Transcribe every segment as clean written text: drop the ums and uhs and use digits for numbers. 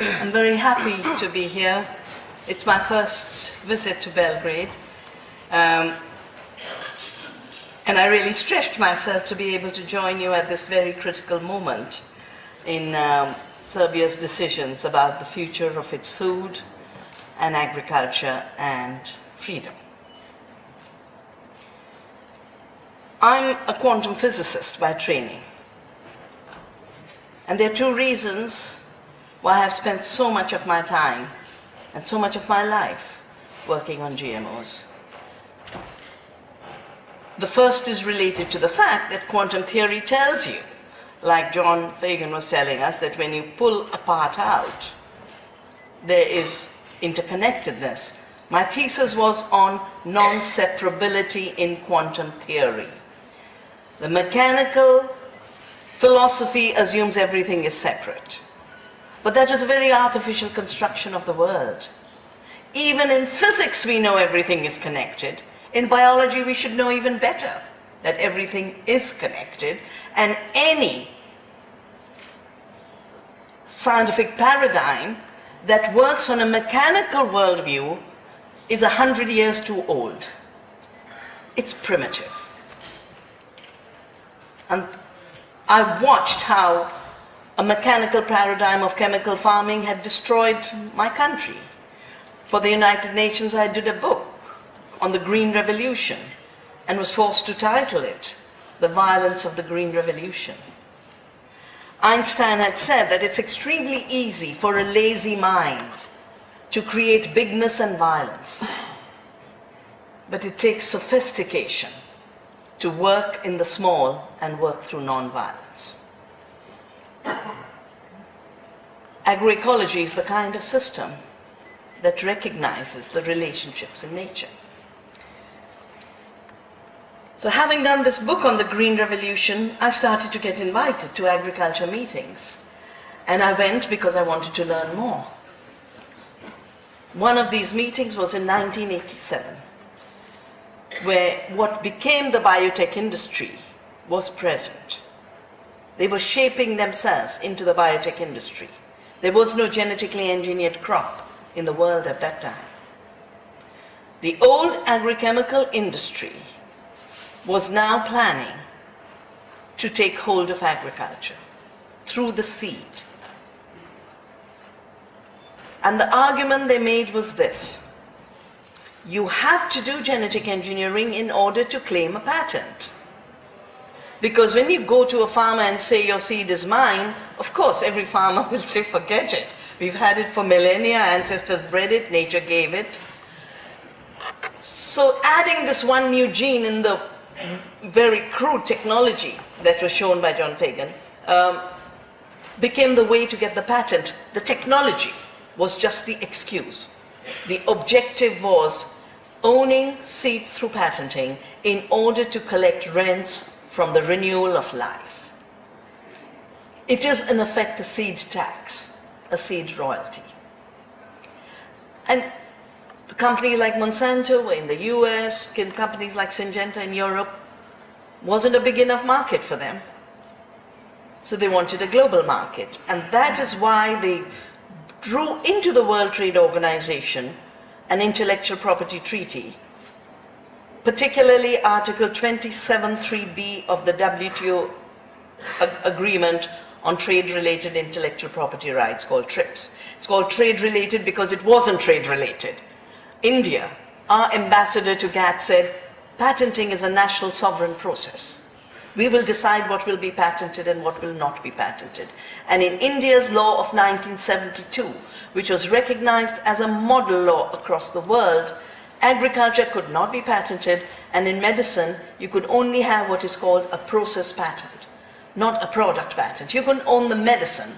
I'm very happy to be here. It's my first visit to Belgrade. And I really stretched myself to be able to join you at this very critical moment in Serbia's decisions about the future of its food and agriculture and freedom. I'm a quantum physicist by training. And there are two reasons why I have spent so much of my time and so much of my life working on GMOs. The first is related to the fact that quantum theory tells you, like John Fagan was telling us, that when you pull a part out, there is interconnectedness. My thesis was on non-separability in quantum theory. The mechanical philosophy assumes everything is separate. But that was a very artificial construction of the world. Even in physics, we know everything is connected. In biology, we should know even better that everything is connected, and any scientific paradigm that works on a mechanical worldview is 100 years too old. It's primitive. And I watched how a mechanical paradigm of chemical farming had destroyed my country. For the United Nations, I did a book on the Green Revolution and was forced to title it The Violence of the Green Revolution. Einstein had said that it's extremely easy for a lazy mind to create bigness and violence, but it takes sophistication to work in the small and work through non-violence. Agroecology is the kind of system that recognizes the relationships in nature. So having done this book on the Green Revolution, I started to get invited to agriculture meetings. And I went because I wanted to learn more. One of these meetings was in 1987, where what became the biotech industry was present. They were shaping themselves into the biotech industry. There was no genetically engineered crop in the world at that time. The old agrochemical industry was now planning to take hold of agriculture through the seed. And the argument they made was this: you have to do genetic engineering in order to claim a patent. Because when you go to a farmer and say your seed is mine, of course every farmer will say forget it. We've had it for millennia, ancestors bred it, nature gave it. So adding this one new gene in the very crude technology that was shown by John Fagan became the way to get the patent. The technology was just the excuse. The objective was owning seeds through patenting in order to collect rents from the renewal of life. It is in effect a seed tax, a seed royalty. And a company like Monsanto in the US, companies like Syngenta in Europe, wasn't a big enough market for them. So they wanted a global market. And that is why they drew into the World Trade Organization an intellectual property treaty, particularly Article 27.3b of the WTO agreement on trade-related intellectual property rights, called TRIPS. It's called trade-related because it wasn't trade-related. India, our ambassador to GATT, said, patenting is a national sovereign process. We will decide what will be patented and what will not be patented. And in India's law of 1972, which was recognized as a model law across the world, agriculture could not be patented, and in medicine, you could only have what is called a process patent, not a product patent. You couldn't own the medicine,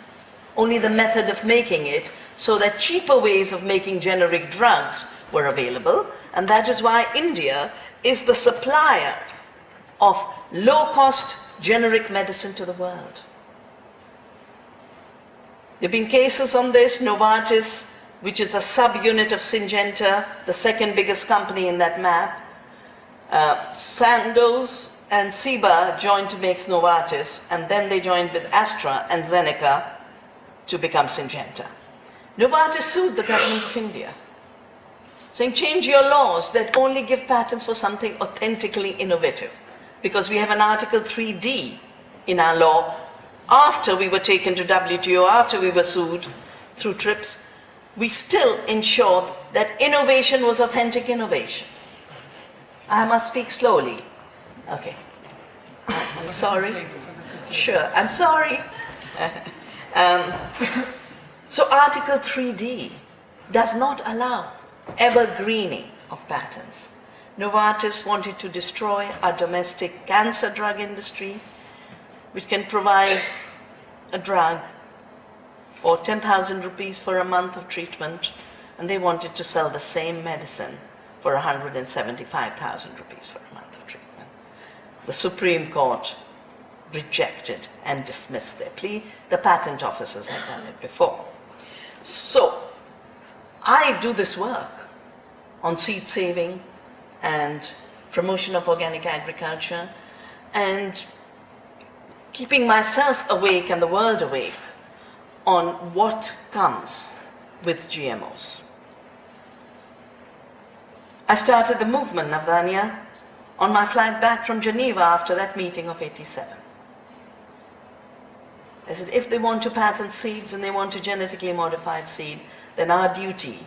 only the method of making it, so that cheaper ways of making generic drugs were available, and that is why India is the supplier of low-cost generic medicine to the world. There have been cases on this. Novartis, which is a subunit of Syngenta, the second biggest company in that map. Sandoz and Ciba joined to make Novartis, and then they joined with Astra and Zeneca to become Syngenta. Novartis sued the government of India, saying change your laws that only give patents for something authentically innovative. Because we have an Article 3D in our law. After we were taken to WTO, after we were sued through TRIPS, we still ensured that innovation was authentic innovation. I must speak slowly. Okay. I'm sorry. Sure, I'm sorry. So Article 3D does not allow evergreening of patents. Novartis wanted to destroy our domestic cancer drug industry, which can provide a drug for 10,000 rupees for a month of treatment, and they wanted to sell the same medicine for 175,000 rupees for a month of treatment. The Supreme Court rejected and dismissed their plea. The patent officers had done it before. So I do this work on seed saving and promotion of organic agriculture and keeping myself awake and the world awake on what comes with GMOs. I started the movement, Vandana, on my flight back from Geneva after that meeting of '87. I said, if they want to patent seeds and they want a genetically modified seed, then our duty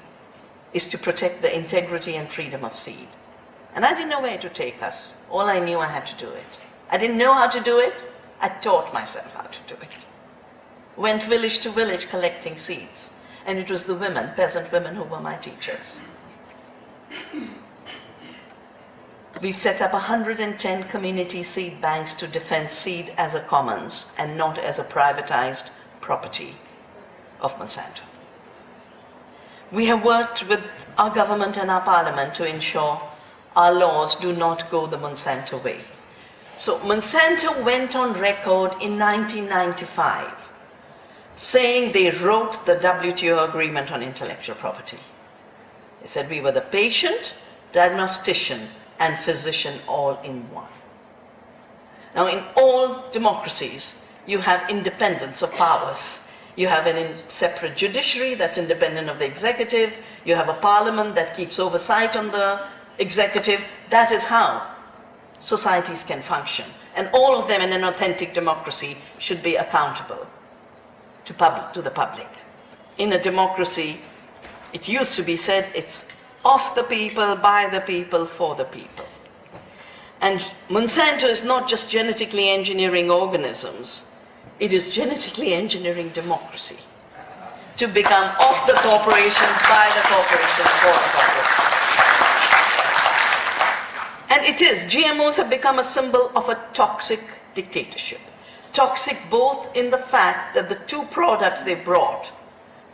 is to protect the integrity and freedom of seed. And I didn't know where to take us. All I knew, I had to do it. I didn't know how to do it. I taught myself how to do it. Went village to village collecting seeds. And it was the women, peasant women, who were my teachers. We've set up 110 community seed banks to defend seed as a commons and not as a privatized property of Monsanto. We have worked with our government and our parliament to ensure our laws do not go the Monsanto way. So Monsanto went on record in 1995 saying they wrote the WTO agreement on intellectual property. They said we were the patient, diagnostician, and physician all in one. Now, in all democracies, you have independence of powers. You have a separate judiciary that's independent of the executive. You have a parliament that keeps oversight on the executive. That is how societies can function. And all of them in an authentic democracy should be accountable to the public. In a democracy, it used to be said it's of the people, by the people, for the people. And Monsanto is not just genetically engineering organisms, it is genetically engineering democracy to become of the corporations, by the corporations, for the corporations. And it is, GMOs have become a symbol of a toxic dictatorship. Toxic both in the fact that the two products they brought,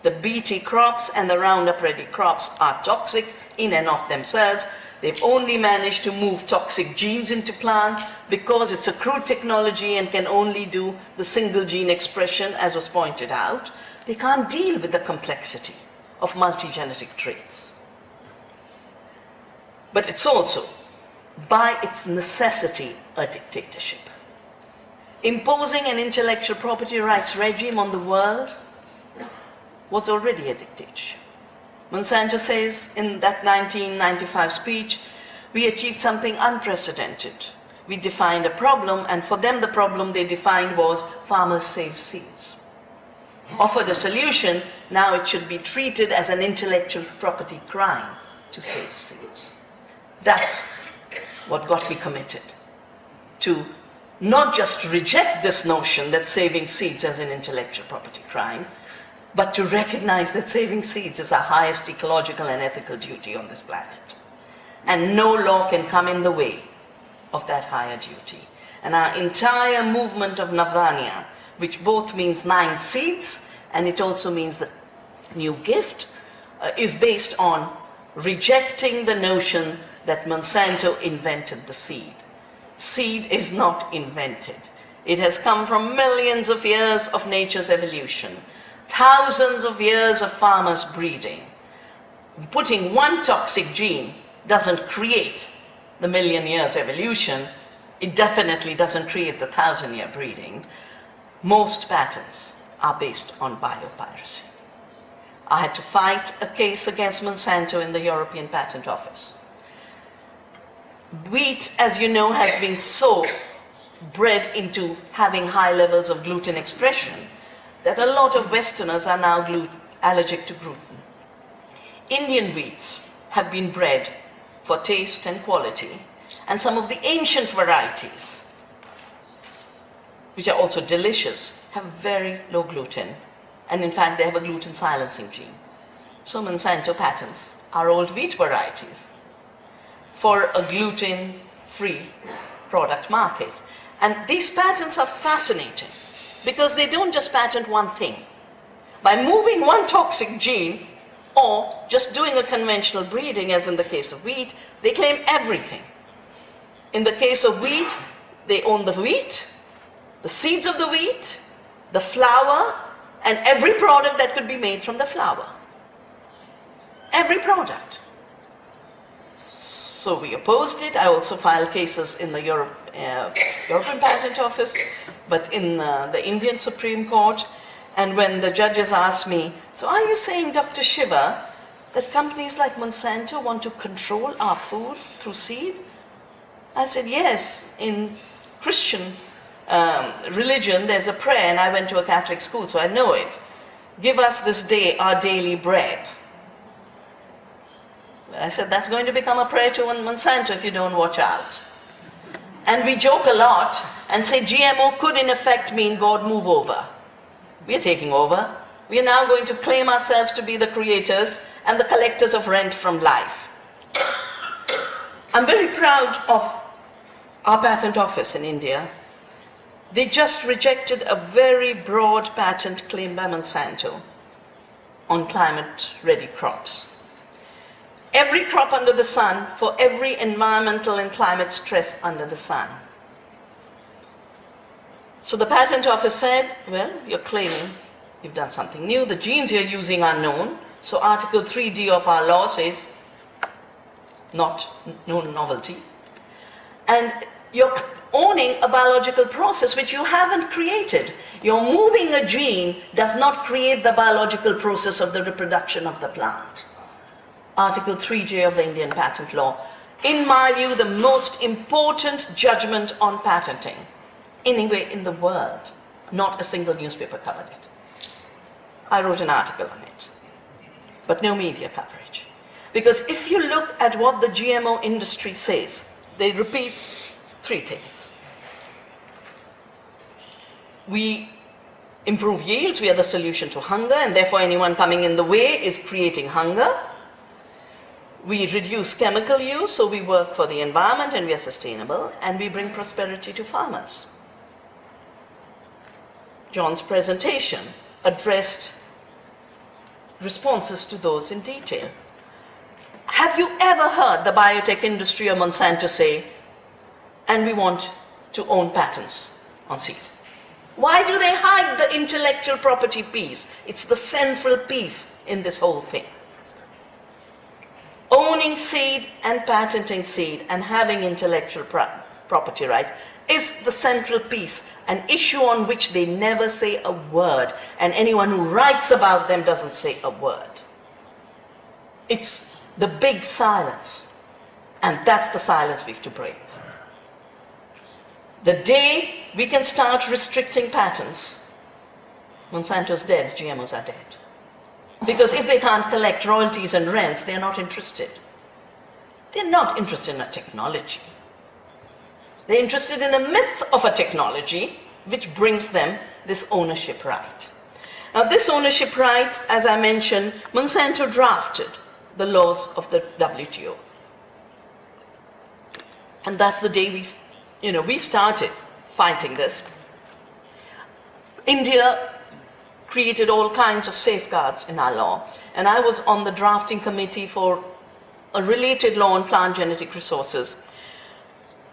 the BT crops and the Roundup Ready crops, are toxic in and of themselves. They've only managed to move toxic genes into plants because it's a crude technology and can only do the single gene expression, as was pointed out. They can't deal with the complexity of multi-genetic traits. But it's also, by its necessity, a dictatorship. Imposing an intellectual property rights regime on the world was already a dictatorship. Monsanto says in that 1995 speech, we achieved something unprecedented. We defined a problem, and for them the problem they defined was farmers save seeds. Offered a solution, now it should be treated as an intellectual property crime to save seeds. That's what got me committed to not just reject this notion that saving seeds is an intellectual property crime, but to recognize that saving seeds is our highest ecological and ethical duty on this planet. And no law can come in the way of that higher duty. And our entire movement of Navdanya, which both means 9 seeds, and it also means the new gift, is based on rejecting the notion that Monsanto invented the seed. Seed is not invented. It has come from millions of years of nature's evolution. Thousands of years of farmers breeding. Putting one toxic gene doesn't create the million years evolution. It definitely doesn't create the 1,000-year breeding. Most patents are based on biopiracy. I had to fight a case against Monsanto in the European Patent Office. Wheat, as you know, has been so bred into having high levels of gluten expression that a lot of Westerners are now allergic to gluten. Indian wheats have been bred for taste and quality, and some of the ancient varieties, which are also delicious, have very low gluten, and in fact they have a gluten silencing gene. So Monsanto patents our old wheat varieties for a gluten-free product market. And these patents are fascinating because they don't just patent one thing. By moving one toxic gene or just doing a conventional breeding, as in the case of wheat, they claim everything. In the case of wheat, they own the wheat, the seeds of the wheat, the flour, and every product that could be made from the flour. Every product. So we opposed it. I also filed cases in the European Patent Office, but in the Indian Supreme Court. And when the judges asked me, so are you saying, Dr. Shiva, that companies like Monsanto want to control our food through seed? I said, yes. In Christian religion, there's a prayer, and I went to a Catholic school, so I know it. Give us this day our daily bread. I said, that's going to become a prayer to Monsanto if you don't watch out. And we joke a lot and say GMO could in effect mean God move over. We are taking over. We are now going to claim ourselves to be the creators and the collectors of rent from life. I'm very proud of our patent office in India. They just rejected a very broad patent claim by Monsanto on climate-ready crops. Every crop under the sun for every environmental and climate stress under the sun. So the patent office said, well, you're claiming you've done something new. The genes you're using are known. So Article 3D of our law says, not known novelty. And you're owning a biological process which you haven't created. You're moving a gene does not create the biological process of the reproduction of the plant. Article 3J of the Indian patent law. In my view, the most important judgment on patenting anywhere in the world. Not a single newspaper covered it. I wrote an article on it, but no media coverage. Because if you look at what the GMO industry says, they repeat three things. We improve yields, we are the solution to hunger, and therefore anyone coming in the way is creating hunger. We reduce chemical use, so we work for the environment and we are sustainable, and we bring prosperity to farmers. John's presentation addressed responses to those in detail. Have you ever heard the biotech industry or Monsanto say, and we want to own patents on seed? Why do they hide the intellectual property piece? It's the central piece in this whole thing. Owning seed and patenting seed and having intellectual property rights is the central piece, an issue on which they never say a word, and anyone who writes about them doesn't say a word. It's the big silence, and that's the silence we have to break. The day we can start restricting patents, Monsanto's dead, GMOs are dead. Because if they can't collect royalties and rents, they're not interested. They're not interested in a technology. They're interested in a myth of a technology which brings them this ownership right. Now this ownership right, as I mentioned, Monsanto drafted the laws of the WTO. And that's the day we started fighting this. India created all kinds of safeguards in our law, and I was on the drafting committee for a related law on plant genetic resources,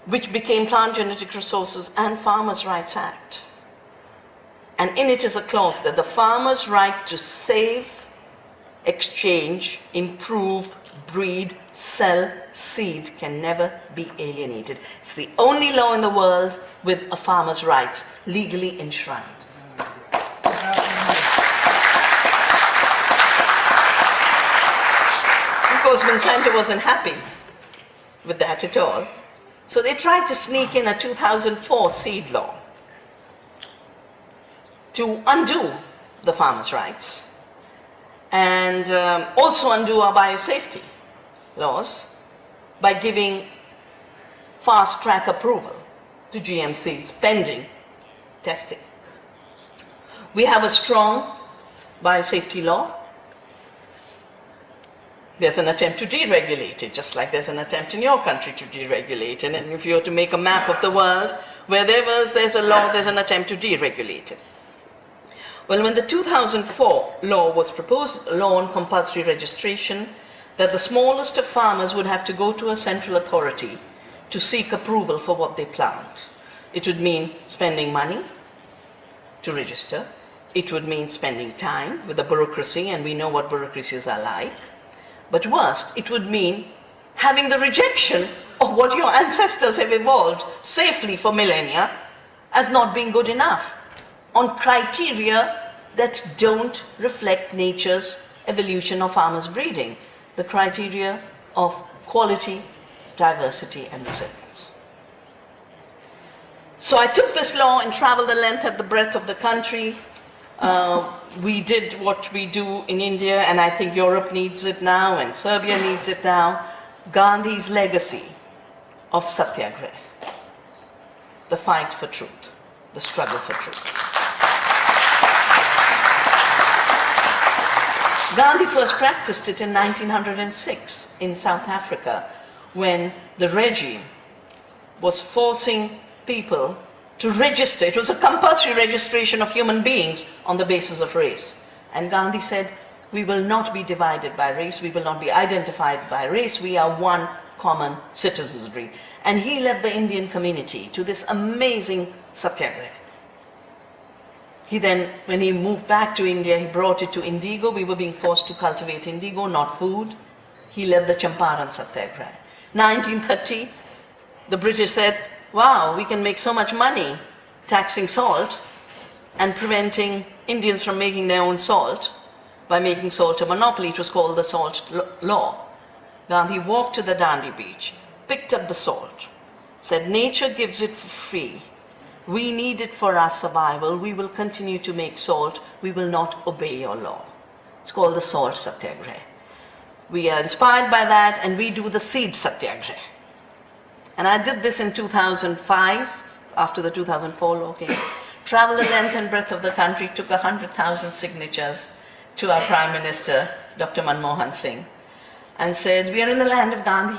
which became Plant Genetic Resources and Farmers' Rights Act. And in it is a clause that the farmer's right to save, exchange, improve, breed, sell seed can never be alienated. It's the only law in the world with a farmer's rights legally enshrined. course, Monsanto wasn't happy with that at all. So they tried to sneak in a 2004 seed law to undo the farmers' rights and also undo our biosafety laws by giving fast-track approval to GM seeds pending testing. We have a strong biosafety law. There's an attempt to deregulate it, just like there's an attempt in your country to deregulate it. And if you were to make a map of the world, wherever there's a law, there's an attempt to deregulate it. Well, when the 2004 law was proposed, a law on compulsory registration, that the smallest of farmers would have to go to a central authority to seek approval for what they plant. It would mean spending money to register. It would mean spending time with the bureaucracy, and we know what bureaucracies are like. But worst, it would mean having the rejection of what your ancestors have evolved safely for millennia as not being good enough on criteria that don't reflect nature's evolution of farmers' breeding, the criteria of quality, diversity, and resilience. So I took this law and traveled the length and the breadth of the country. We did what we do in India, and I think Europe needs it now, and Serbia needs it now. Gandhi's legacy of Satyagraha, the fight for truth, the struggle for truth. Gandhi first practiced it in 1906 in South Africa, when the regime was forcing people to register. It was a compulsory registration of human beings on the basis of race. And Gandhi said, we will not be divided by race, we will not be identified by race, we are one common citizenry. And he led the Indian community to this amazing satyagraha. He then, when he moved back to India, he brought it to indigo. We were being forced to cultivate indigo, not food. He led the Champaran satyagraha. 1930, the British said, wow, we can make so much money taxing salt and preventing Indians from making their own salt by making salt a monopoly. It was called the Salt Law. Gandhi walked to the Dandi beach, picked up the salt, said, nature gives it for free. We need it for our survival. We will continue to make salt. We will not obey your law. It's called the Salt Satyagraha. We are inspired by that, and we do the Seed Satyagraha. And I did this in 2005, after the 2004 law came. Traveled the length and breadth of the country, took 100,000 signatures to our Prime Minister, Dr. Manmohan Singh, and said, we are in the land of Gandhi.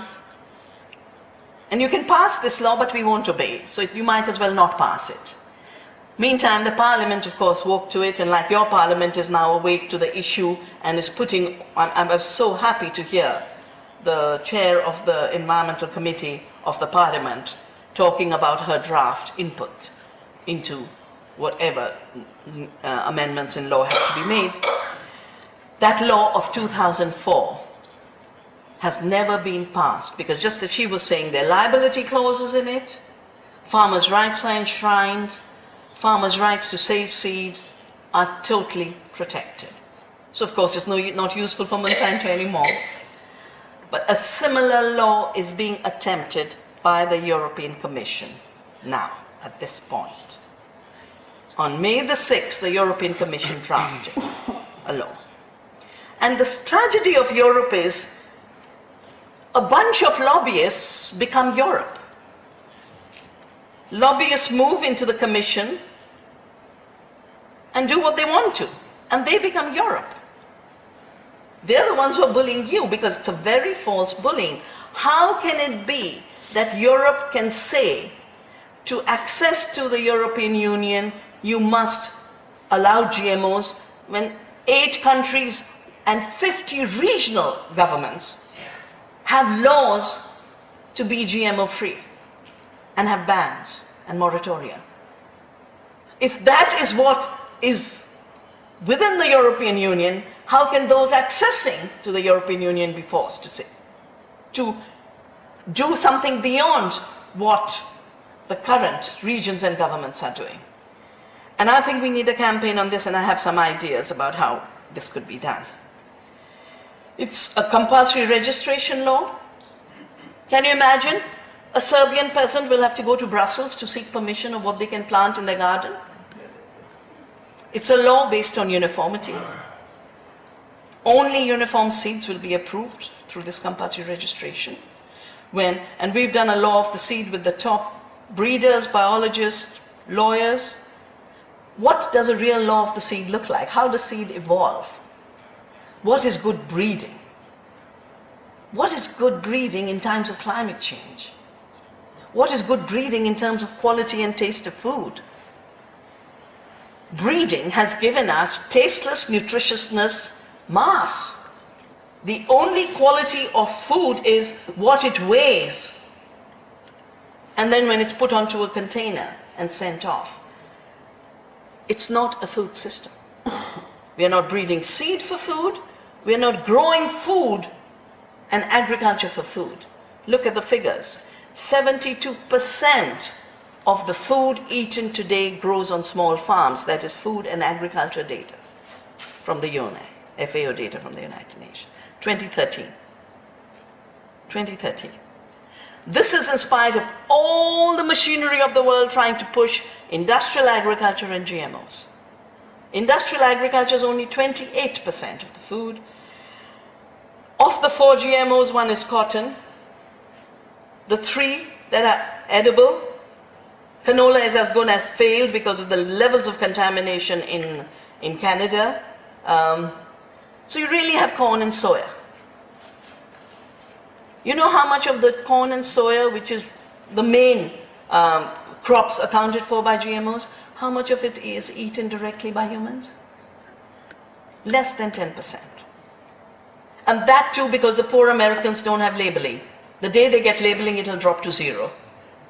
And you can pass this law, but we won't obey it. So you might as well not pass it. Meantime, the Parliament, of course, woke to it, and like your Parliament is now awake to the issue and is putting, I'm so happy to hear the chair of the Environmental Committee of the Parliament talking about her draft input into whatever amendments in law have to be made. That law of 2004 has never been passed, because just as she was saying, there are liability clauses in it, farmers' rights are enshrined, farmers' rights to save seed are totally protected. So of course it's not useful for Monsanto anymore. But a similar law is being attempted by the European Commission now, at this point. On May the 6th, the European Commission drafted a law. And the tragedy of Europe is a bunch of lobbyists become Europe. Lobbyists move into the Commission and do what they want to, and they become Europe. They're the ones who are bullying you, because it's a very false bullying. How can it be that Europe can say to access to the European Union, you must allow GMOs, when 8 countries and 50 regional governments have laws to be GMO free and have bans and moratoria? If that is what is within the European Union, how can those accessing to the European Union be forced to do something beyond what the current regions and governments are doing? And I think we need a campaign on this, and I have some ideas about how this could be done. It's a compulsory registration law. Can you imagine? A Serbian peasant will have to go to Brussels to seek permission of what they can plant in their garden. It's a law based on uniformity. Only uniform seeds will be approved through this compulsory registration. And we've done a law of the seed with the top breeders, biologists, lawyers. What does a real law of the seed look like? How does seed evolve? What is good breeding? What is good breeding in times of climate change? What is good breeding in terms of quality and taste of food? Breeding has given us tasteless nutritiousness mass. The only quality of food is what it weighs. And then when it's put onto a container and sent off. It's not a food system. We are not breeding seed for food. We are not growing food and agriculture for food. Look at the figures. 72% of the food eaten today grows on small farms. That is food and agriculture data from the UNE, FAO data from the United Nations. 2013. 2013. This is in spite of all the machinery of the world trying to push industrial agriculture and GMOs. Industrial agriculture is only 28% of the food. Of the 4 GMOs, 1 is cotton. The 3 that are edible, canola is as good as failed because of the levels of contamination in Canada. So you really have corn and soya. You know how much of the corn and soya, which is the main crops accounted for by GMOs, how much of it is eaten directly by humans? Less than 10%. And that too because the poor Americans don't have labeling. The day they get labeling, it'll drop to 0.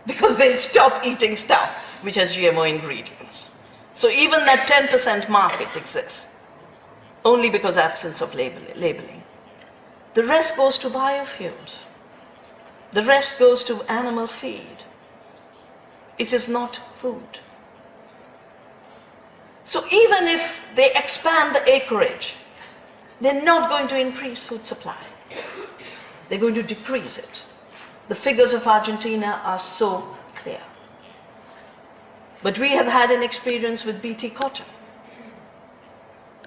Because they'll stop eating stuff which has GMO ingredients. So even that 10% market exists, only because of absence of labeling. The rest goes to biofuels. The rest goes to animal feed. It is not food. So even if they expand the acreage, they're not going to increase food supply. They're going to decrease it. The figures of Argentina are so clear. But we have had an experience with BT cotton.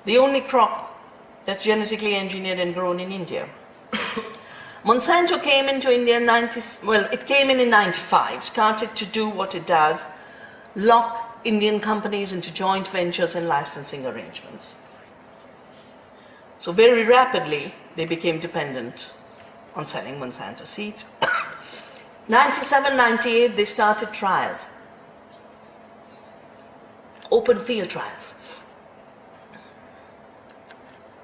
The only crop that's genetically engineered and grown in India. Monsanto came into India in it came in 95, started to do what it does, lock Indian companies into joint ventures and licensing arrangements. So very rapidly, they became dependent on selling Monsanto seeds. 97, 98, they started trials. Open field trials.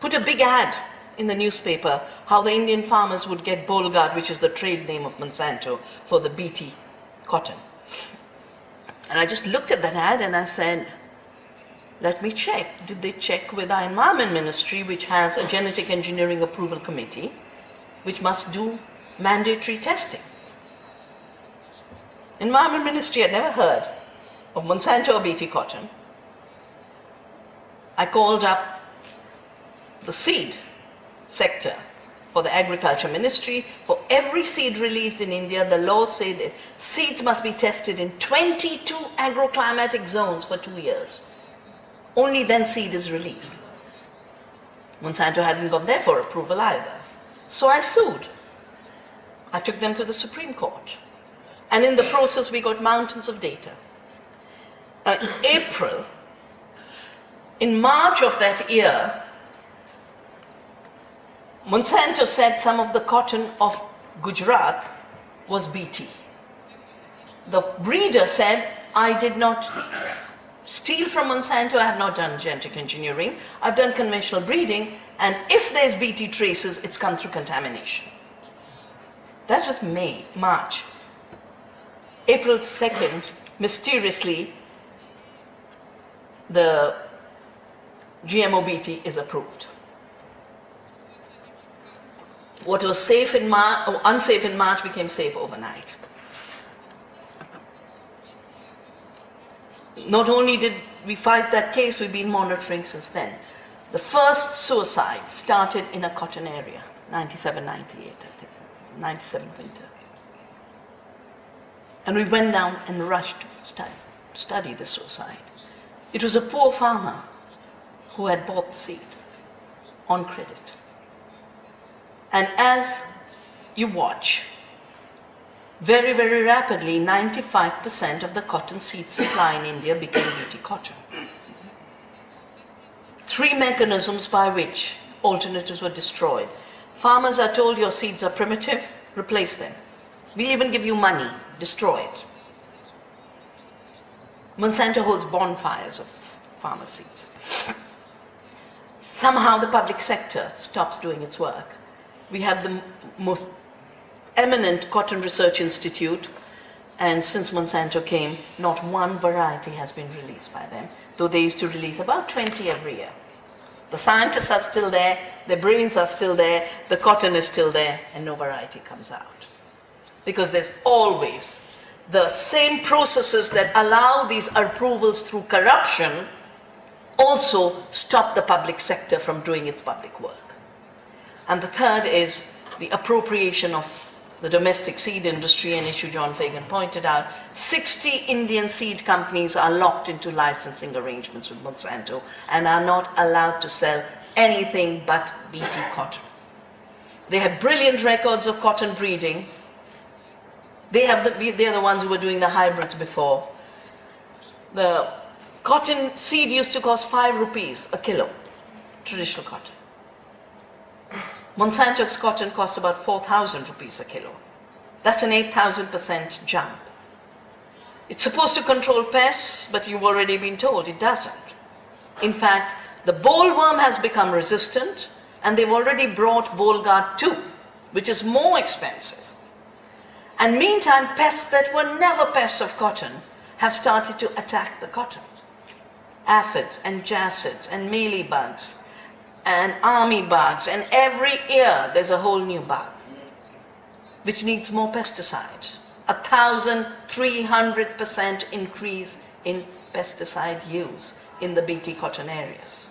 Put a big ad in the newspaper how the Indian farmers would get Bolgard, which is the trade name of Monsanto, for the BT cotton. And I just looked at that ad and I said, let me check. Did they check with our Environment Ministry, which has a genetic engineering approval committee, which must do mandatory testing? Environment Ministry had never heard of Monsanto or BT cotton. I called up the seed sector for the Agriculture Ministry. For every seed released in India, the law said that seeds must be tested in 22 agroclimatic zones for 2 years. Only then seed is released. Monsanto hadn't gone there for approval either. So I sued. I took them to the Supreme Court. And in the process, we got mountains of data. In March of that year, Monsanto said some of the cotton of Gujarat was BT. The breeder said, I did not steal from Monsanto, I have not done genetic engineering, I've done conventional breeding, and if there's BT traces, it's come through contamination. That was March. April 2nd, mysteriously, the GMO BT is approved. What was safe in March, or unsafe in March, became safe overnight. Not only did we fight that case, we've been monitoring since then. The first suicide started in a cotton area, 97, 98, I think, 97 winter. And we went down and rushed to study the suicide. It was a poor farmer who had bought the seed on credit. And as you watch, very, very rapidly, 95% of the cotton seed supply in India became BT cotton. 3 mechanisms by which alternatives were destroyed. Farmers are told your seeds are primitive, replace them. We'll even give you money, destroy it. Monsanto holds bonfires of farmer seeds. Somehow the public sector stops doing its work. We have the most eminent cotton research institute, and since Monsanto came, not one variety has been released by them, though they used to release about 20 every year. The scientists are still there, their brains are still there, the cotton is still there, and no variety comes out. Because there's always the same processes that allow these approvals through corruption also stop the public sector from doing its public work. And the third is the appropriation of the domestic seed industry, an issue John Fagan pointed out. 60 Indian seed companies are locked into licensing arrangements with Monsanto and are not allowed to sell anything but BT cotton. They have brilliant records of cotton breeding. They're the ones who were doing the hybrids before. The cotton seed used to cost 5 rupees a kilo, traditional cotton. Monsanto's cotton costs about 4,000 rupees a kilo. That's an 8,000% jump. It's supposed to control pests, but you've already been told it doesn't. In fact, the bollworm has become resistant, and they've already brought Bollguard 2, which is more expensive. And meantime, pests that were never pests of cotton have started to attack the cotton. Aphids and jacids and mealybugs and army bugs, and every year there's a whole new bug which needs more pesticide. 1,300% increase in pesticide use in the BT cotton areas.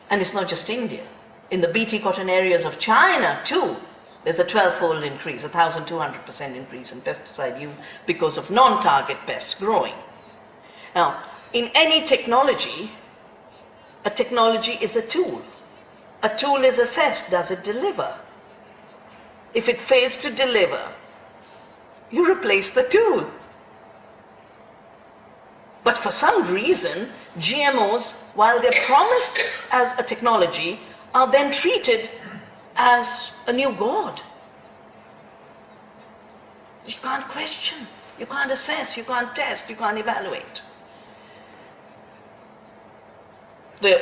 And it's not just India. In the BT cotton areas of China too, there's a 12-fold increase, 1,200% increase in pesticide use because of non-target pests growing. Now, in any technology, a technology is a tool. A tool is assessed, does it deliver? If it fails to deliver, you replace the tool. But for some reason, GMOs, while they're promised as a technology, are then treated as a new god. You can't question, you can't assess, you can't test, you can't evaluate. The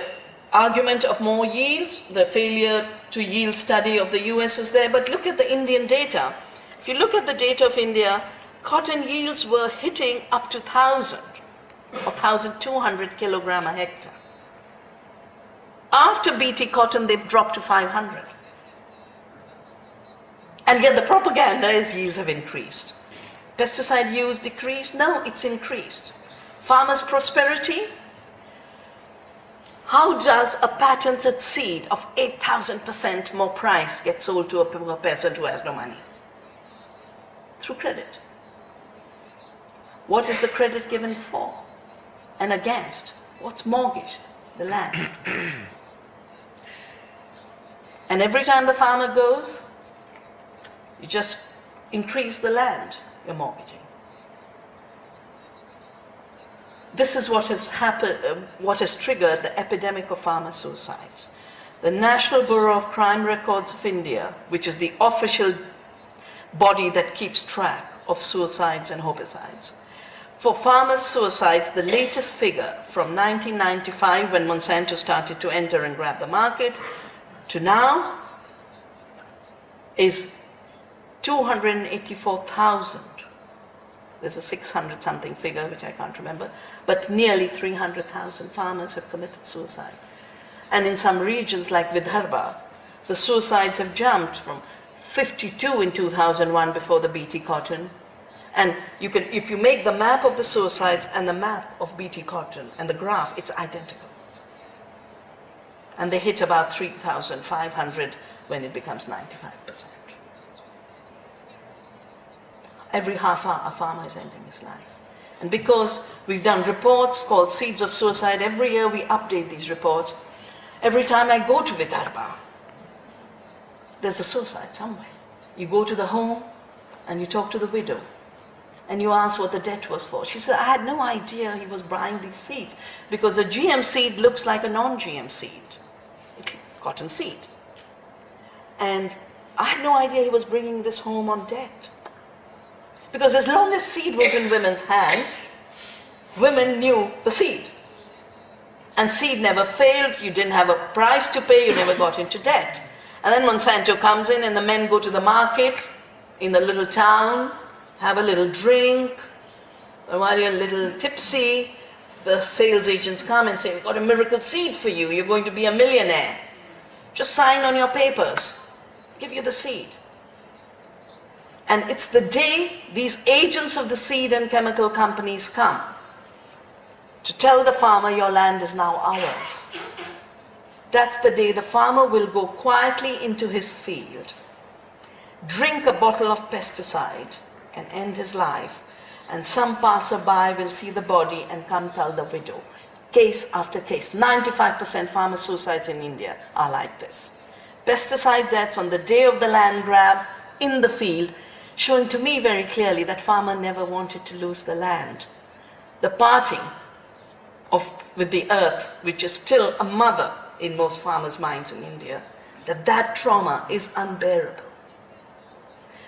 argument of more yields, the failure to yield study of the US is there, but look at the Indian data. If you look at the data of India, cotton yields were hitting up to 1,000 or 1,200 kilogram a hectare. After BT cotton, they've dropped to 500. And yet the propaganda is yields have increased. Pesticide use decreased? No, it's increased. Farmers' prosperity? How does a patented seed of 8,000% more price get sold to a poor peasant who has no money? Through credit. What is the credit given for and against? What's mortgaged? The land. And every time the farmer goes, you just increase the land you're mortgaging. This is what has happened, what has triggered the epidemic of farmer suicides. The National Bureau of Crime Records of India, which is the official body that keeps track of suicides and homicides. For farmer suicides, the latest figure from 1995, when Monsanto started to enter and grab the market, to now is 284,000. There's a 600-something figure, which I can't remember, but nearly 300,000 farmers have committed suicide. And in some regions like Vidarbha, the suicides have jumped from 52 in 2001 before the BT cotton. And you can, if you make the map of the suicides and the map of BT cotton and the graph, it's identical. and they hit about 3,500 when it becomes 95%. Every half hour, a farmer is ending his life. And because we've done reports called Seeds of Suicide, every year we update these reports. Every time I go to Vidarbha, there's a suicide somewhere. You go to the home and you talk to the widow and you ask what the debt was for. She said, I had no idea he was buying these seeds because a GM seed looks like a non-GM seed. It's cotton seed. And I had no idea he was bringing this home on debt. Because as long as seed was in women's hands, women knew the seed. And seed never failed, you didn't have a price to pay, you never got into debt. And then Monsanto comes in and the men go to the market in the little town, have a little drink, and while you're a little tipsy, the sales agents come and say, we've got a miracle seed for you, you're going to be a millionaire. Just sign on your papers, give you the seed. And it's the day these agents of the seed and chemical companies come to tell the farmer your land is now ours. That's the day the farmer will go quietly into his field, drink a bottle of pesticide and end his life, and some passerby will see the body and come tell the widow. Case after case, 95% farmer suicides in India are like this. Pesticide deaths on the day of the land grab in the field, showing to me very clearly that farmer never wanted to lose the land. The parting with the earth, which is still a mother in most farmers' minds in India, that trauma is unbearable.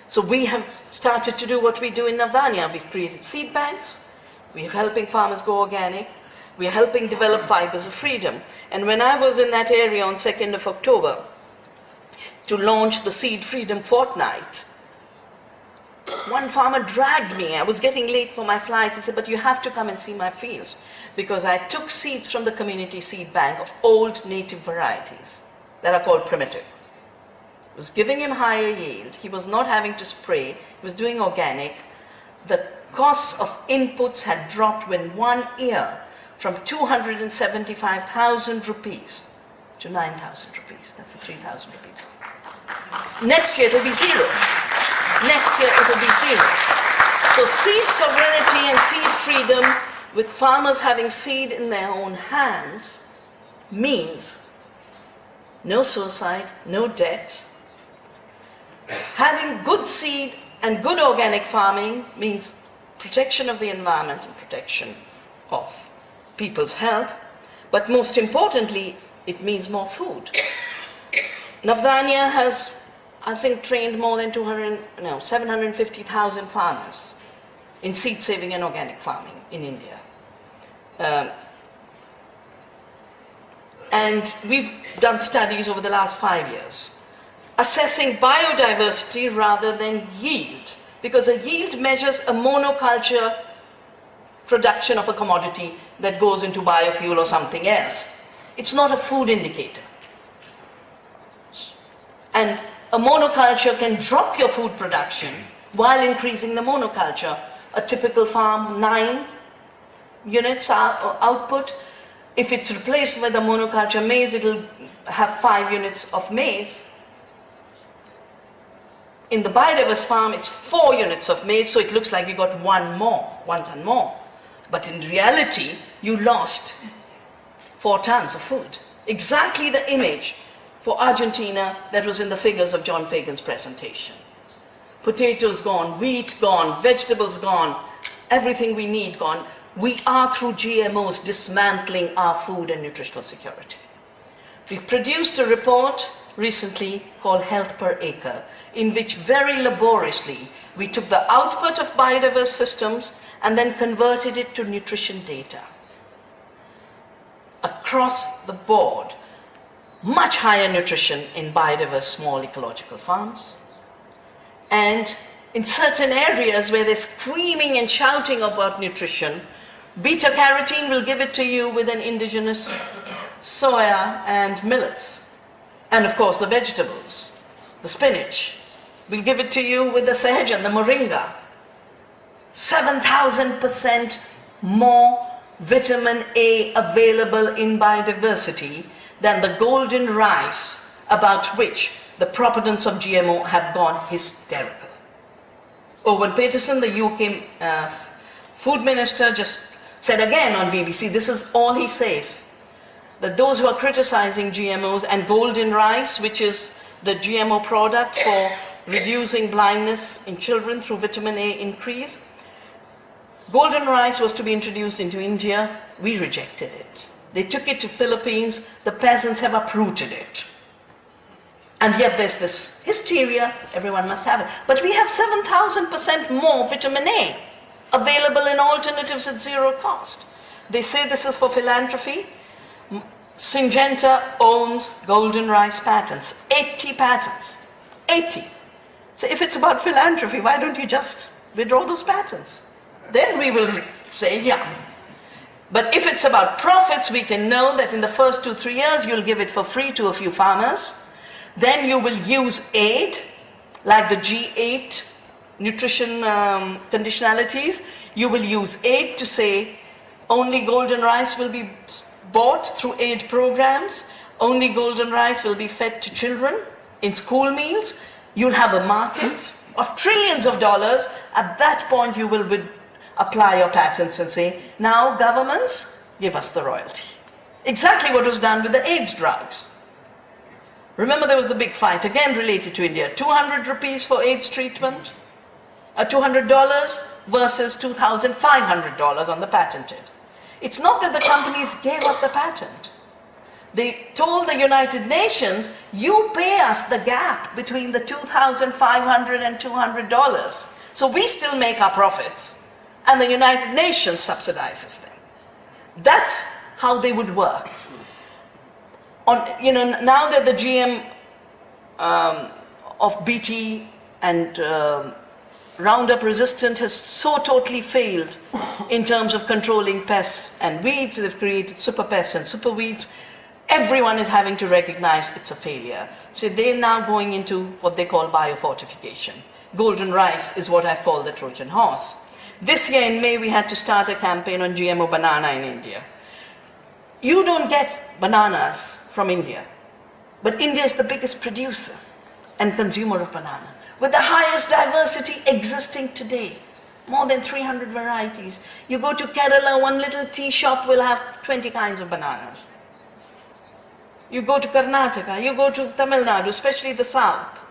So we have started to do what we do in Navdanya. We've created seed banks, we're helping farmers go organic, we're helping develop fibers of freedom. And when I was in that area on 2nd of October to launch the Seed Freedom Fortnight, one farmer dragged me. I was getting late for my flight. He said, but you have to come and see my fields. Because I took seeds from the community seed bank of old native varieties that are called primitive. It was giving him higher yield. He was not having to spray. He was doing organic. The costs of inputs had dropped in 1 year from 275,000 rupees to 9,000 rupees. That's the 3,000 rupees. Next year it will be zero. Next year it will be zero. So seed sovereignty and seed freedom, with farmers having seed in their own hands, means no suicide, no debt. Having good seed and good organic farming means protection of the environment and protection of people's health. But most importantly, it means more food. Navdanya has, I think, trained more than 750,000 farmers in seed saving and organic farming in India. And we've done studies over the last 5 years, assessing biodiversity rather than yield, because a yield measures a monoculture production of a commodity that goes into biofuel or something else. It's not a food indicator. And a monoculture can drop your food production while increasing the monoculture. A typical farm, 9 units output. If it's replaced with a monoculture maize, it'll have 5 units of maize. In the biodiverse farm, it's 4 units of maize, so it looks like you got 1 ton more. But in reality, you lost 4 tons of food. Exactly the image for Argentina that was in the figures of John Fagan's presentation. Potatoes gone, wheat gone, vegetables gone, everything we need gone. We are, through GMOs, dismantling our food and nutritional security. We've produced a report recently called Health Per Acre, in which very laboriously we took the output of biodiverse systems and then converted it to nutrition data. Across the board, much higher nutrition in biodiverse small ecological farms. And in certain areas where they're screaming and shouting about nutrition, beta-carotene will give it to you with an indigenous soya and millets. And of course the vegetables, the spinach, will give it to you with the sahaj and the moringa. 7,000% more vitamin A available in biodiversity than the golden rice about which the proponents of GMO have gone hysterical. Owen Paterson, the UK food minister, just said again on BBC, this is all he says, that those who are criticizing GMOs and golden rice, which is the GMO product for reducing blindness in children through vitamin A increase, golden rice was to be introduced into India. We rejected it. They took it to Philippines. The peasants have uprooted it. And yet there's this hysteria, everyone must have it. But we have 7,000% more vitamin A available in alternatives at zero cost. They say this is for philanthropy. Syngenta owns golden rice patents, 80 patents, 80. So if it's about philanthropy, why don't you just withdraw those patents? Then we will say, yeah. But if it's about profits, we can know that in the first 2-3 years, you'll give it for free to a few farmers. Then you will use aid, like the G8 nutrition conditionalities. You will use aid to say only golden rice will be bought through aid programs. Only golden rice will be fed to children in school meals. You'll have a market of trillions of dollars. At that point, you will apply your patents and say, now governments, give us the royalty. Exactly what was done with the AIDS drugs. Remember, there was the big fight, again related to India. 200 rupees for AIDS treatment, $200 versus $2,500 on the patented. It's not that the companies gave up the patent. They told the United Nations, you pay us the gap between the $2,500 and $200. So we still make our profits, and the United Nations subsidizes them. That's how they would work. Now that the GM of BT and Roundup resistant has so totally failed in terms of controlling pests and weeds, they've created super pests and super weeds. Everyone is having to recognize it's a failure. So they're now going into what they call biofortification. Golden rice is what I've called the Trojan horse. This year in May, we had to start a campaign on GMO banana in India. You don't get bananas from India, but India is the biggest producer and consumer of banana, with the highest diversity existing today, more than 300 varieties. You go to Kerala, one little tea shop will have 20 kinds of bananas. You go to Karnataka, you go to Tamil Nadu, especially the south.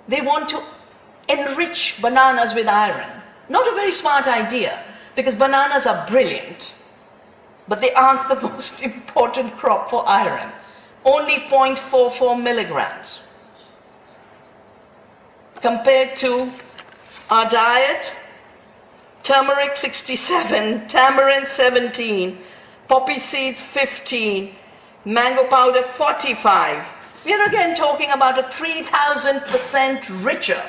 They want to enrich bananas with iron. Not a very smart idea, because bananas are brilliant, but they aren't the most important crop for iron. Only 0.44 milligrams. Compared to our diet, turmeric 67, tamarind 17, poppy seeds 15, mango powder 45. We are again talking about a 3,000% richer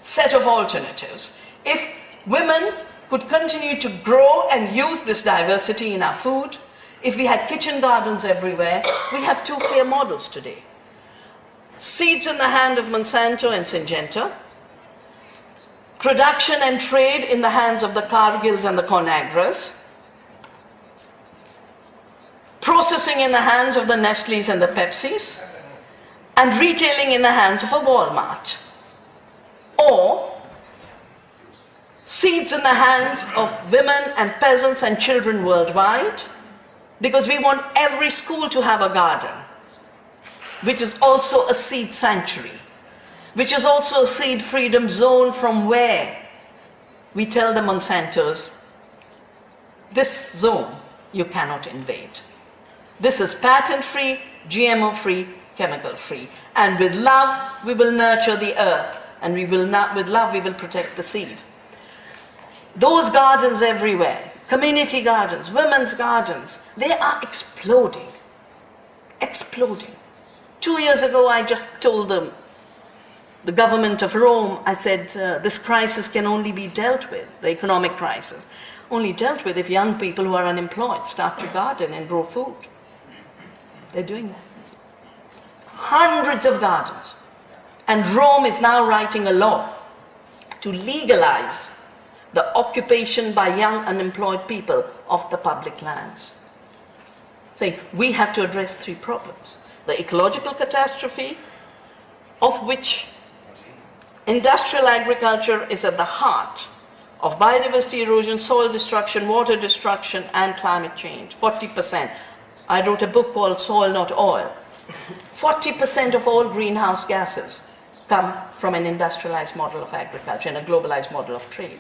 set of alternatives. If women could continue to grow and use this diversity in our food, if we had kitchen gardens everywhere, we have two clear models today. Seeds in the hand of Monsanto and Syngenta, production and trade in the hands of the Cargills and the Conagras, processing in the hands of the Nestle's and the Pepsis, and retailing in the hands of a Walmart. Or seeds in the hands of women and peasants and children worldwide, because we want every school to have a garden, which is also a seed sanctuary, which is also a seed freedom zone from where we tell the Monsantos, this zone you cannot invade. This is patent-free, GMO-free, chemical-free. And with love, we will nurture the earth, and with love, we will protect the seed. Those gardens everywhere, community gardens, women's gardens, they are exploding, exploding. 2 years ago, I just told them, the government of Rome, I said, this crisis can only be dealt with, the economic crisis, only dealt with if young people who are unemployed start to garden and grow food. They're doing that. Hundreds of gardens. And Rome is now writing a law to legalize the occupation by young unemployed people of the public lands. saying we have to address three problems. The ecological catastrophe, of which industrial agriculture is at the heart of biodiversity erosion, soil destruction, water destruction, and climate change. 40%. I wrote a book called Soil Not Oil. 40% of all greenhouse gases come from an industrialized model of agriculture and a globalized model of trade.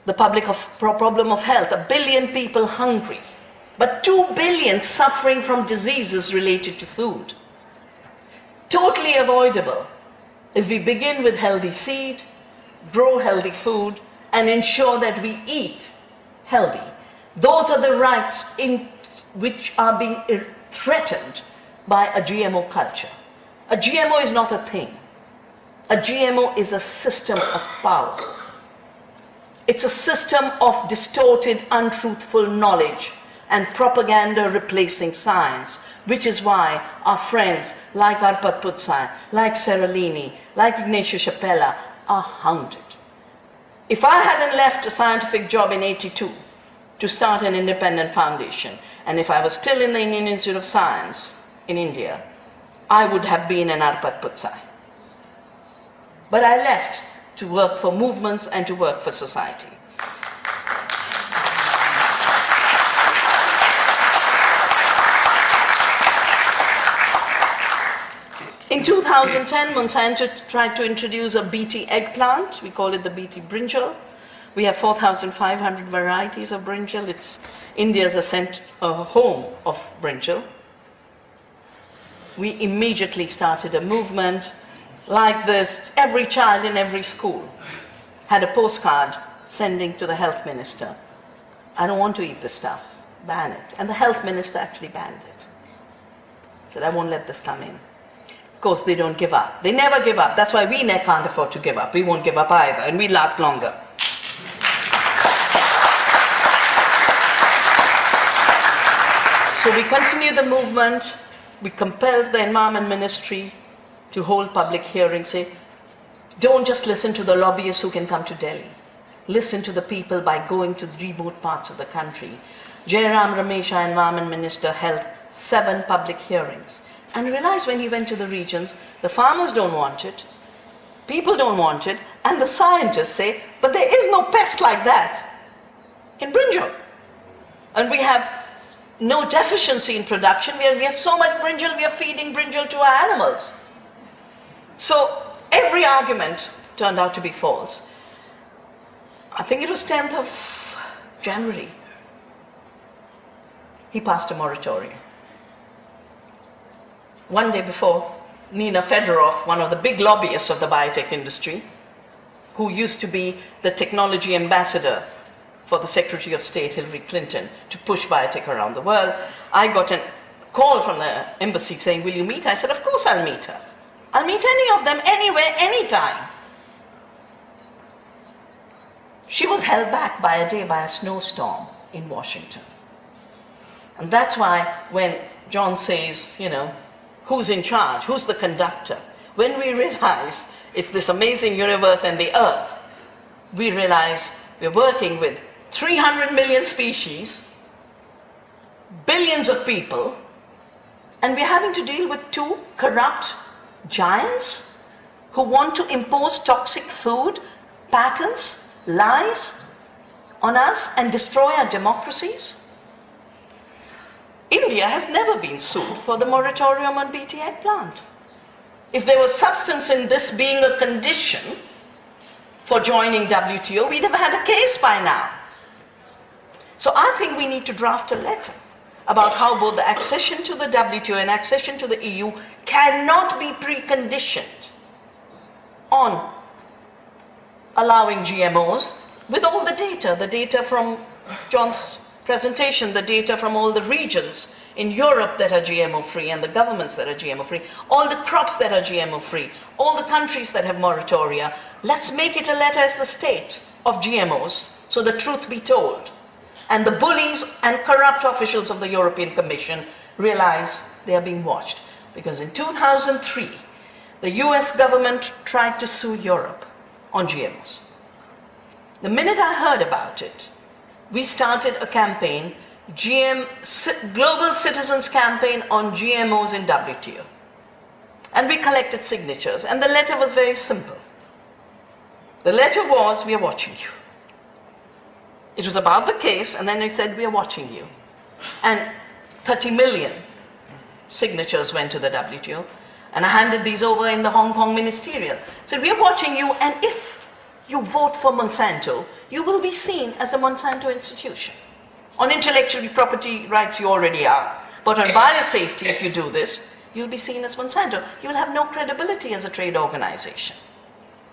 The problem of health, 1 billion people hungry, but 2 billion suffering from diseases related to food. Totally avoidable if we begin with healthy seed, grow healthy food, and ensure that we eat healthy. Those are the rights which are being threatened by a GMO culture. A GMO is not a thing. A GMO is a system of power. It's a system of distorted, untruthful knowledge and propaganda replacing science, which is why our friends like Arpad Putzai, like Seralini, like Ignatius Chapella are hounded. If I hadn't left a scientific job in '82 to start an independent foundation, and if I was still in the Indian Institute of Science in India, I would have been an Arpad Putzai. But I left to work for movements and to work for society. In 2010, Monsanto tried to introduce a BT eggplant. We call it the BT brinjal. We have 4,500 varieties of brinjal. It's India's home of brinjal. We immediately started a movement like this. Every child in every school had a postcard sending to the health minister. I don't want to eat this stuff, ban it. And the health minister actually banned it. Said, I won't let this come in. Of course, they don't give up. They never give up. That's why we can't afford to give up. We won't give up either, and we last longer. So we continue the movement. We compelled the Environment Ministry to hold public hearings, say, don't just listen to the lobbyists who can come to Delhi. Listen to the people by going to the remote parts of the country. Jairam Ramesh, our Environment Minister, held 7 public hearings. And realized when he went to the regions, the farmers don't want it, people don't want it, and the scientists say, but there is no pest like that in brinjal. And we have no deficiency in production. We have so much brinjal, we are feeding brinjal to our animals. So every argument turned out to be false. I think it was 10th of January. He passed a moratorium. One day before, Nina Fedorov, one of the big lobbyists of the biotech industry, who used to be the technology ambassador for the Secretary of State, Hillary Clinton, to push biotech around the world, I got a call from the embassy saying, will you meet her? I said, of course I'll meet her. I'll meet any of them, anywhere, anytime. She was held back by a snowstorm in Washington. And that's why when John says, who's in charge? Who's the conductor? When we realize it's this amazing universe and the earth, we realize we're working with 300 million species, billions of people, and we're having to deal with 2 corrupt giants who want to impose toxic food patterns, lies on us and destroy our democracies. India has never been sued for the moratorium on BT eggplant. If there was substance in this being a condition for joining WTO, we'd have had a case by now. So I think we need to draft a letter about how both the accession to the WTO and accession to the EU cannot be preconditioned on allowing GMOs with all the data from John's presentation, the data from all the regions in Europe that are GMO-free and the governments that are GMO-free, all the crops that are GMO-free, all the countries that have moratoria. Let's make it a letter as the state of GMOs so the truth be told. And the bullies and corrupt officials of the European Commission realize they are being watched. Because in 2003, the US government tried to sue Europe on GMOs. The minute I heard about it, we started a campaign Global Citizens Campaign on GMOs in WTO. And we collected signatures, and the letter was very simple. The letter was, we are watching you. It was about the case, and then they said, we are watching you. And 30 million signatures went to the WTO, and I handed these over in the Hong Kong ministerial. Said, we are watching you, and if you vote for Monsanto, you will be seen as a Monsanto institution. On intellectual property rights, you already are. But on biosafety, if you do this, you'll be seen as Monsanto. You'll have no credibility as a trade organization.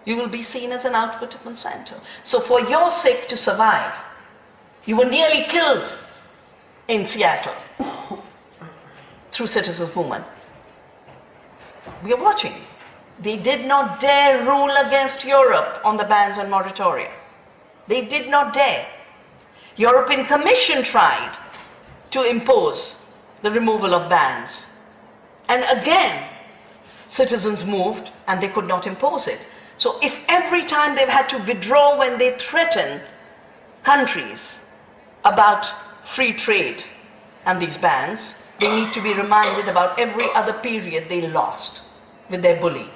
You will be seen as an outfit of Monsanto. So for your sake to survive, you were nearly killed in Seattle through citizens' movement. We are watching. They did not dare rule against Europe on the bans and moratoria. They did not dare. European Commission tried to impose the removal of bans. And again, citizens moved and they could not impose it. So if every time they've had to withdraw when they threaten countries about free trade and these bans, they need to be reminded about every other period they lost with their bullying.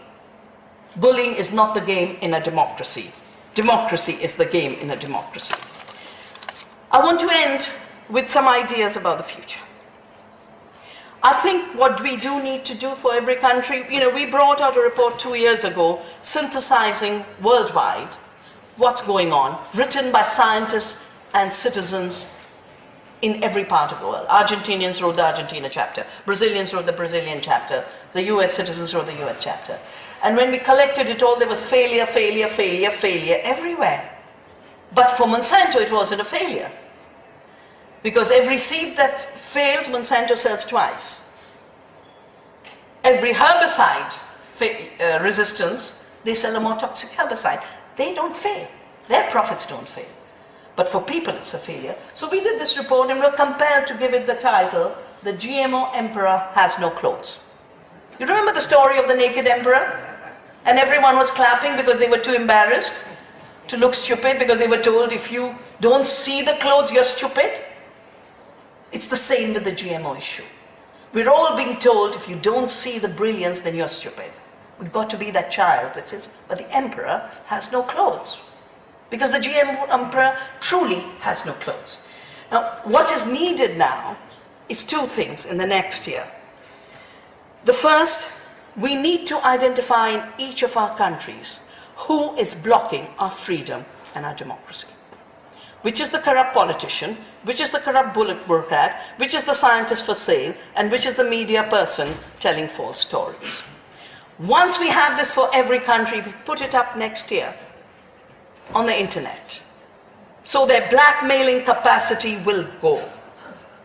Bullying is not the game in a democracy. Democracy is the game in a democracy. I want to end with some ideas about the future. I think what we do need to do for every country, we brought out a report 2 years ago, synthesizing worldwide what's going on, written by scientists and citizens in every part of the world. Argentinians wrote the Argentina chapter, Brazilians wrote the Brazilian chapter, the US citizens wrote the US chapter. And when we collected it all, there was failure, failure, failure, failure everywhere. But for Monsanto, it wasn't a failure. Because every seed that fails, Monsanto sells twice. Every herbicide resistance, they sell a more toxic herbicide. They don't fail. Their profits don't fail. But for people, it's a failure. So we did this report and we were compelled to give it the title, The GMO Emperor Has No Clothes. You remember the story of the naked emperor? And everyone was clapping because they were too embarrassed to look stupid, because they were told, if you don't see the clothes, you're stupid. It's the same with the GMO issue. We're all being told, if you don't see the brilliance, then you're stupid. We've got to be that child that says, but the emperor has no clothes. Because the GMO emperor truly has no clothes. Now, what is needed now is two things in the next year. The first, we need to identify in each of our countries who is blocking our freedom and our democracy. Which is the corrupt politician, which is the corrupt bureaucrat, which is the scientist for sale, and which is the media person telling false stories. Once we have this for every country, we put it up next year on the internet. So their blackmailing capacity will go.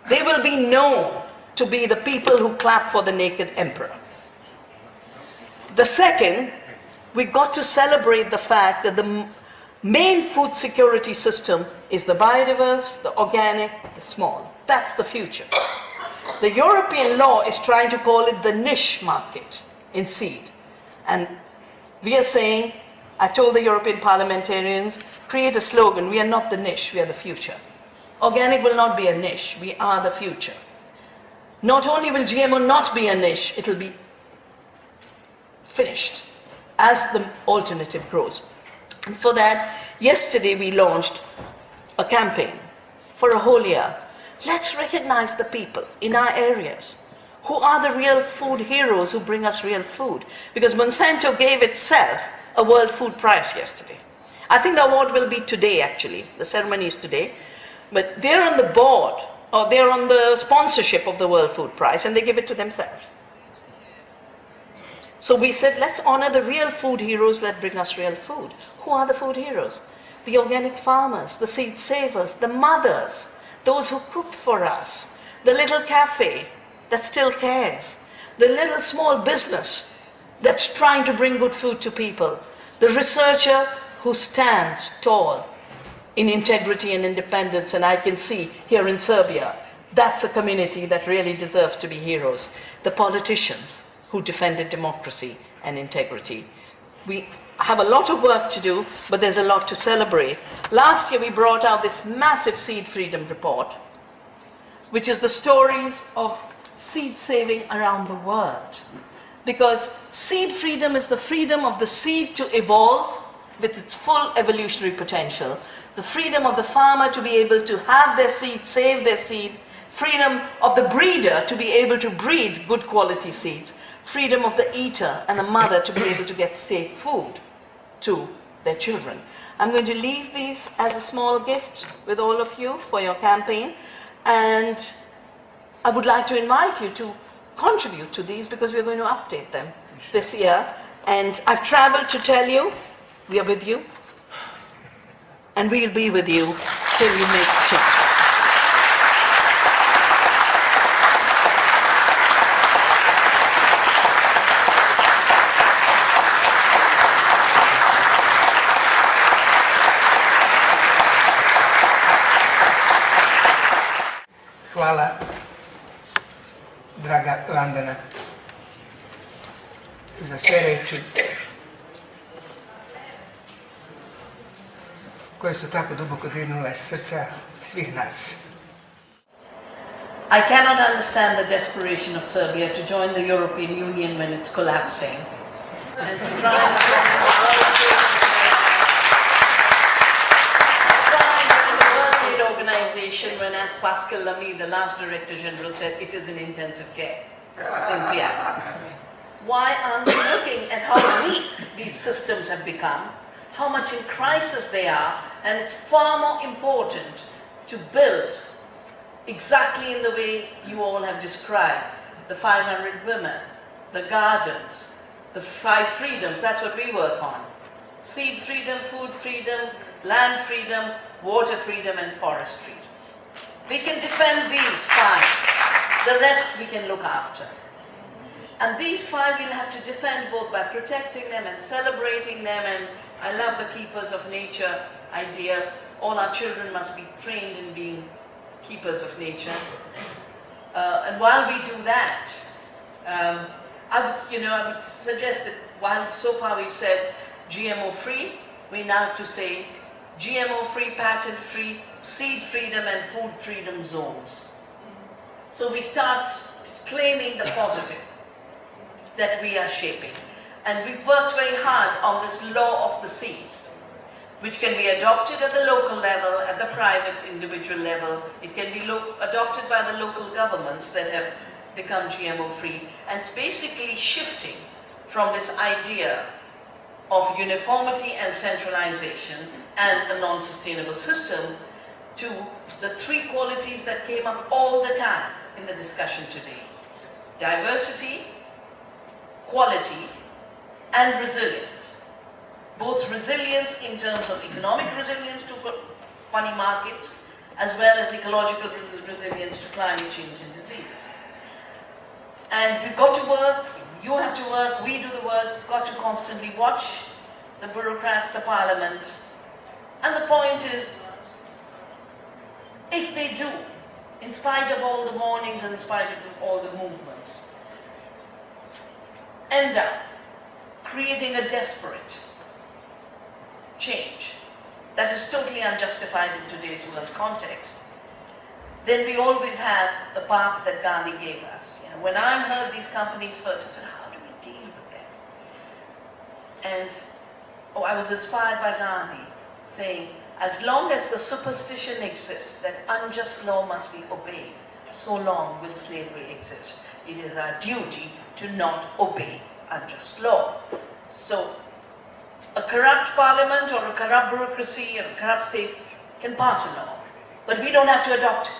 They will be known to be the people who clap for the naked emperor. The second, we got to celebrate the fact that the main food security system is the biodiverse, the organic, the small. That's the future. The European law is trying to call it the niche market in seed. And we are saying, I told the European parliamentarians, create a slogan, we are not the niche, we are the future. Organic will not be a niche, we are the future. Not only will GMO not be a niche, it will be finished as the alternative grows. And for that, yesterday we launched a campaign for a whole year. Let's recognize the people in our areas who are the real food heroes who bring us real food. Because Monsanto gave itself a World Food Prize yesterday. I think the award will be today, actually. The ceremony is today. But they're on the board, or they're on the sponsorship of the World Food Prize, and they give it to themselves. So we said, let's honor the real food heroes that bring us real food. Who are the food heroes? The organic farmers, the seed savers, the mothers, those who cook for us, the little cafe that still cares, the little small business that's trying to bring good food to people, the researcher who stands tall in integrity and independence. And I can see here in Serbia, that's a community that really deserves to be heroes. The politicians who defended democracy and integrity. We have a lot of work to do, but there's a lot to celebrate. Last year we brought out this massive seed freedom report, which is the stories of seed saving around the world. Because seed freedom is the freedom of the seed to evolve with its full evolutionary potential, the freedom of the farmer to be able to have their seed, save their seed, freedom of the breeder to be able to breed good quality seeds, freedom of the eater and the mother to be able to get safe food to their children. I'm going to leave these as a small gift with all of you for your campaign, and I would like to invite you to contribute to these because we're going to update them this year. And I've traveled to tell you, we are with you, and we'll be with you till you make the change. Hvala, draga Vandana, za sve reči koje su tako duboko dirnule srca svih nas. I cannot understand the desperation of Serbia to join the European Union when it's collapsing and to try and the World Trade Organization when, as Pascal Lamy, the last Director General, said it is in intensive care since yeah. Why aren't we looking at how weak these systems have become, how much in crisis they are, and it's far more important to build exactly in the way you all have described, the 500 women, the gardens, the 5 freedoms, that's what we work on. Seed freedom, food freedom, land freedom, water freedom, and forest freedom. We can defend these 5. The rest we can look after. And these 5 we'll have to defend both by protecting them and celebrating them. And I love the keepers of nature idea. All our children must be trained in being keepers of nature. And while we do that, I would suggest that while so far we've said GMO free, we now have to say GMO free, patent free, seed freedom and food freedom zones. So we start claiming the positive that we are shaping. And we've worked very hard on this law of the seed, which can be adopted at the local level, at the private individual level. It can be adopted by the local governments that have become GMO free. And it's basically shifting from this idea of uniformity and centralization and a non-sustainable system to the 3 qualities that came up all the time in the discussion today: diversity, quality, and resilience. Both resilience in terms of economic resilience to funny markets, as well as ecological resilience to climate change and disease. And we've got to work, you have to work, we do the work, got to constantly watch the bureaucrats, the parliament. And the point is, if they do, in spite of all the warnings and in spite of all the movements, end up creating a desperate change that is totally unjustified in today's world context, then we always have the path that Gandhi gave us. When I heard these companies first, I said, how do we deal with them? And I was inspired by Gandhi saying, as long as the superstition exists that unjust law must be obeyed, so long will slavery exist. It is our duty to not obey unjust law. So, a corrupt parliament or a corrupt bureaucracy or a corrupt state can pass a law, but we don't have to adopt it.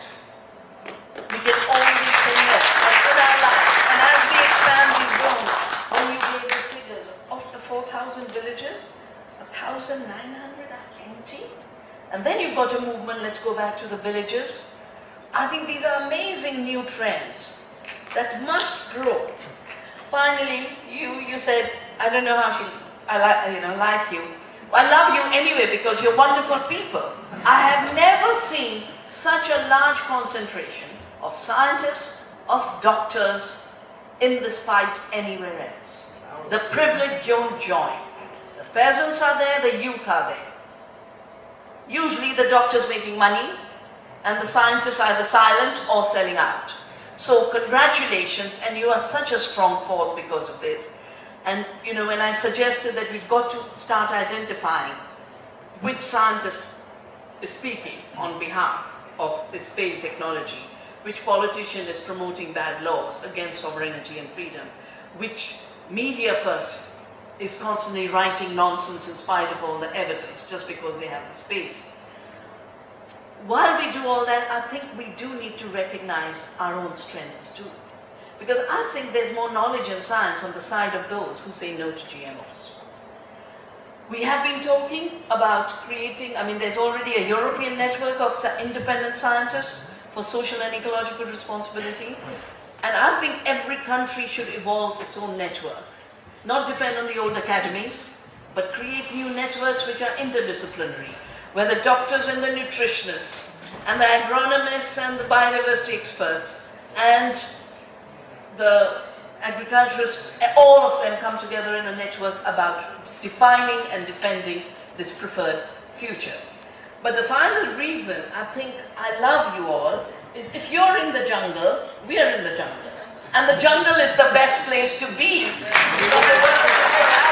We can only say yes and put our lives. And as we expand these zones, when you gave the figures of the 4,000 villages, 1,900 are empty. And then you've got a movement, let's go back to the villages. I think these are amazing new trends that must grow. Finally, you said, I don't know how I like you. I love you anyway because you're wonderful people. I have never seen such a large concentration of scientists, of doctors in this fight anywhere else. The privileged don't join. The peasants are there, the youth are there. Usually the doctors making money, and the scientists are either silent or selling out. So congratulations, and you are such a strong force because of this. And you know, when I suggested that we've got to start identifying which scientist is speaking on behalf of this failed technology, which politician is promoting bad laws against sovereignty and freedom, which media person is constantly writing nonsense in spite of all the evidence just because they have the space. While we do all that, I think we do need to recognize our own strengths too. Because I think there's more knowledge and science on the side of those who say no to GMOs. We have been talking about creating, I mean, there's already a European network of independent scientists for social and ecological responsibility. And I think every country should evolve its own network. Not depend on the old academies, but create new networks which are interdisciplinary, where the doctors and the nutritionists, and the agronomists and the biodiversity experts, and the agriculturists, all of them come together in a network about defining and defending this preferred future. But the final reason I think I love you all is if you're in the jungle, we are in the jungle. And the jungle is the best place to be. Because